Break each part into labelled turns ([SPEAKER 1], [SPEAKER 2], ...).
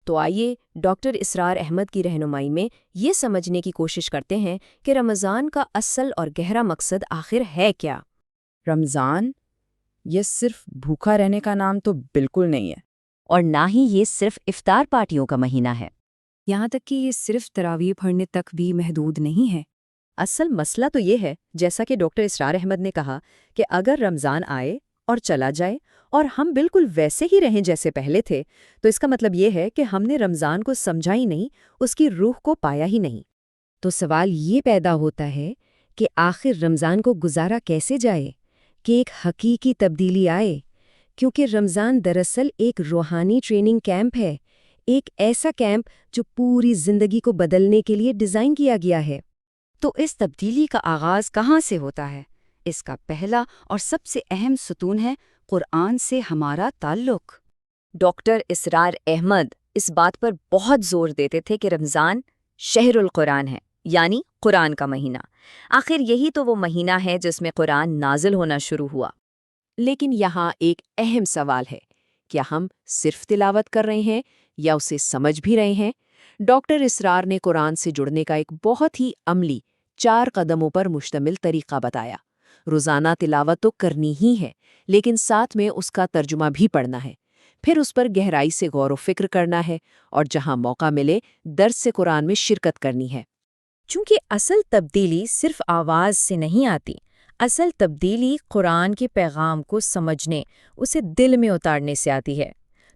[SPEAKER 1] تو آئیے ڈاکٹر اسرار احمد کی رہنمائی میں یہ سمجھنے کی کوشش کرتے ہیں کہ رمضان کا اصل اور گہرا مقصد آخر ہے کیا؟
[SPEAKER 2] رمضان یہ صرف بھوکا رہنے کا نام تو بالکل نہیں ہے،
[SPEAKER 3] اور نہ ہی یہ صرف افطار پارٹیوں کا مہینہ ہے۔
[SPEAKER 4] یہاں تک کہ یہ صرف تراویح پڑھنے تک بھی محدود نہیں ہے۔
[SPEAKER 5] اصل مسئلہ تو یہ ہے، جیسا کہ ڈاکٹر اسرار احمد نے کہا، کہ اگر رمضان آئے اور چلا جائے اور ہم بالکل ویسے ہی رہیں جیسے پہلے تھے، تو اس کا مطلب یہ ہے کہ ہم نے رمضان کو سمجھا ہی نہیں، اس کی روح کو پایا ہی نہیں۔
[SPEAKER 1] تو سوال یہ پیدا ہوتا ہے کہ آخر رمضان کو گزارا کیسے جائے کہ ایک حقیقی تبدیلی آئے، کیونکہ رمضان دراصل ایک روحانی ٹریننگ کیمپ ہے، ایک ایسا کیمپ جو پوری زندگی کو بدلنے کے لیے ڈیزائن کیا گیا ہے۔
[SPEAKER 4] تو اس تبدیلی کا آغاز کہاں سے ہوتا ہے؟ اس کا پہلا اور سب سے اہم ستون ہے قرآن سے ہمارا تعلق۔
[SPEAKER 3] ڈاکٹر اسرار احمد اس بات پر بہت زور دیتے تھے کہ رمضان شہر القرآن ہے، یعنی قرآن کا مہینہ۔ آخر یہی تو وہ مہینہ ہے جس میں قرآن نازل ہونا شروع ہوا۔
[SPEAKER 5] لیکن یہاں ایک اہم سوال ہے، کیا ہم صرف تلاوت کر رہے ہیں یا اسے سمجھ بھی رہے ہیں؟ ڈاکٹر اسرار نے قرآن سے جڑنے کا ایک بہت ہی عملی 4 قدموں پر مشتمل طریقہ بتایا۔ روزانہ تلاوت تو کرنی ہی ہے، لیکن ساتھ میں اس کا ترجمہ بھی پڑھنا ہے، پھر اس پر گہرائی سے غور و فکر کرنا ہے، اور جہاں موقع ملے درس سے قرآن میں شرکت کرنی ہے۔
[SPEAKER 1] چونکہ اصل تبدیلی صرف آواز سے نہیں آتی، اصل تبدیلی قرآن کے پیغام کو سمجھنے، اسے دل میں اتارنے سے آتی ہے۔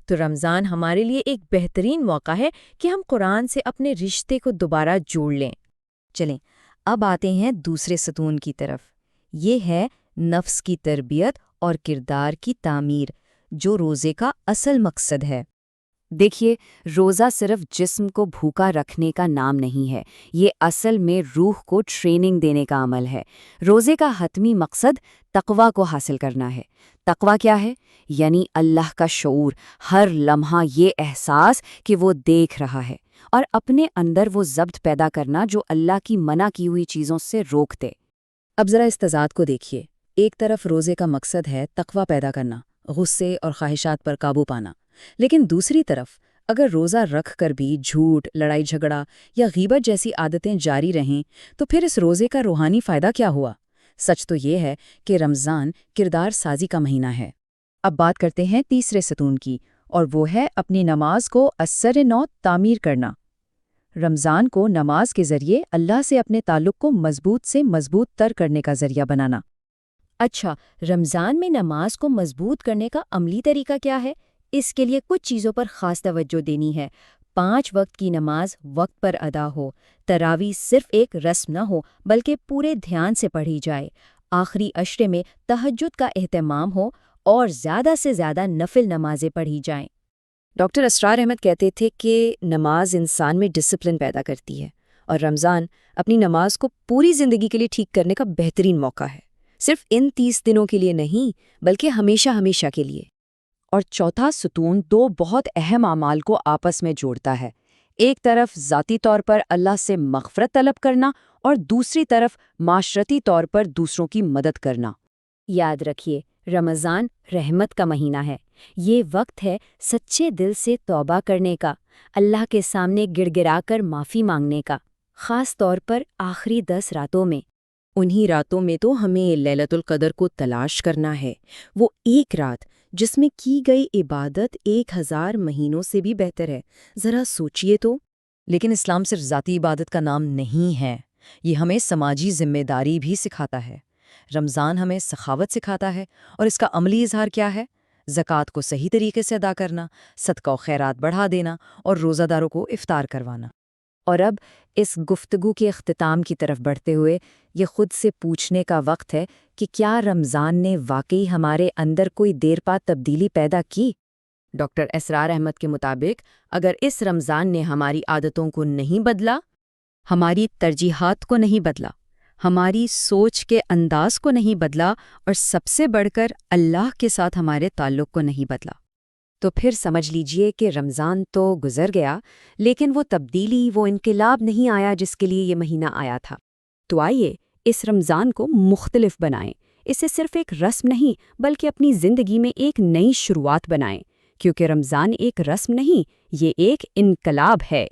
[SPEAKER 1] تو رمضان ہمارے لیے ایک بہترین موقع ہے کہ ہم قرآن سے اپنے رشتے کو دوبارہ جوڑ لیں۔
[SPEAKER 4] چلیں اب آتے ہیں دوسرے ستون کی طرف، یہ ہے نفس کی تربیت اور کردار کی تعمیر، جو روزے کا اصل مقصد ہے۔ دیکھیے، روزہ صرف جسم کو بھوکا رکھنے کا نام نہیں ہے، یہ اصل میں روح کو ٹریننگ دینے کا عمل ہے۔ روزے کا حتمی مقصد تقویٰ کو حاصل کرنا ہے۔ تقویٰ کیا ہے؟ یعنی اللہ کا شعور، ہر لمحہ یہ احساس کہ وہ دیکھ رہا ہے، اور اپنے اندر وہ ضبط پیدا کرنا جو اللہ کی منع کی ہوئی چیزوں سے روک دے۔
[SPEAKER 2] اب ذرا اس تضاد کو دیکھیے۔ ایک طرف روزے کا مقصد ہے تقویٰ پیدا کرنا، غصے اور خواہشات پر قابو پانا، لیکن دوسری طرف اگر روزہ رکھ کر بھی جھوٹ، لڑائی جھگڑا یا غیبت جیسی عادتیں جاری رہیں تو پھر اس روزے کا روحانی فائدہ کیا ہوا؟ سچ تو یہ ہے کہ رمضان کردار سازی کا مہینہ ہے۔ اب بات کرتے ہیں تیسرے ستون کی، اور وہ ہے اپنی نماز کو اثر نو تعمیر کرنا۔ رمضان کو نماز کے ذریعے اللہ سے اپنے تعلق کو مضبوط سے مضبوط تر کرنے کا ذریعہ بنانا۔
[SPEAKER 1] اچھا، رمضان میں نماز کو مضبوط کرنے کا عملی طریقہ کیا ہے؟ اس کے لیے کچھ چیزوں پر خاص توجہ دینی ہے۔ 5 وقت کی نماز وقت پر ادا ہو، تراویح صرف ایک رسم نہ ہو بلکہ پورے دھیان سے پڑھی جائے، آخری عشرے میں تہجد کا اہتمام ہو، اور زیادہ سے زیادہ نفل نمازیں پڑھی جائیں۔
[SPEAKER 5] ڈاکٹر اسرار احمد کہتے تھے کہ نماز انسان میں ڈسپلن پیدا کرتی ہے، اور رمضان اپنی نماز کو پوری زندگی کے لیے ٹھیک کرنے کا بہترین موقع ہے، صرف ان 30 دنوں کے لیے نہیں بلکہ ہمیشہ ہمیشہ کے لیے۔ اور چوتھا ستون 2 بہت اہم اعمال کو آپس میں جوڑتا ہے، ایک طرف ذاتی طور پر اللہ سے مغفرت طلب کرنا، اور دوسری طرف معاشرتی طور پر دوسروں کی مدد کرنا۔
[SPEAKER 1] یاد رکھیے، رمضان رحمت کا مہینہ ہے، یہ وقت ہے سچے دل سے توبہ کرنے کا، اللہ کے سامنے گڑ گڑا کر معافی مانگنے کا، خاص طور پر آخری 10 راتوں میں۔
[SPEAKER 5] انہی راتوں میں تو ہمیں لیلۃ القدر کو تلاش کرنا ہے، وہ ایک رات جس میں کی گئی عبادت 1000 مہینوں سے بھی بہتر ہے۔ ذرا سوچئے تو۔
[SPEAKER 2] لیکن اسلام صرف ذاتی عبادت کا نام نہیں ہے، یہ ہمیں سماجی ذمہ داری بھی سکھاتا ہے۔ رمضان ہمیں سخاوت سکھاتا ہے، اور اس کا عملی اظہار کیا ہے؟ زکوٰۃ کو صحیح طریقے سے ادا کرنا، صدقہ و خیرات بڑھا دینا، اور روزہ داروں کو افطار کروانا۔
[SPEAKER 4] اور اب اس گفتگو کے اختتام کی طرف بڑھتے ہوئے یہ خود سے پوچھنے کا وقت ہے کہ کیا رمضان نے واقعی ہمارے اندر کوئی دیر پا تبدیلی پیدا کی؟
[SPEAKER 5] ڈاکٹر اسرار احمد کے مطابق اگر اس رمضان نے ہماری عادتوں کو نہیں بدلا، ہماری ترجیحات کو نہیں بدلا، ہماری سوچ کے انداز کو نہیں بدلا، اور سب سے بڑھ کر اللہ کے ساتھ ہمارے تعلق کو نہیں بدلا،
[SPEAKER 4] تو پھر سمجھ لیجئے کہ رمضان تو گزر گیا، لیکن وہ تبدیلی، وہ انقلاب نہیں آیا جس کے لیے یہ مہینہ آیا تھا۔ تو آئیے اس رمضان کو مختلف بنائیں، اسے صرف ایک رسم نہیں بلکہ اپنی زندگی میں ایک نئی شروعات بنائیں۔
[SPEAKER 6] کیونکہ رمضان ایک رسم نہیں، یہ ایک انقلاب ہے۔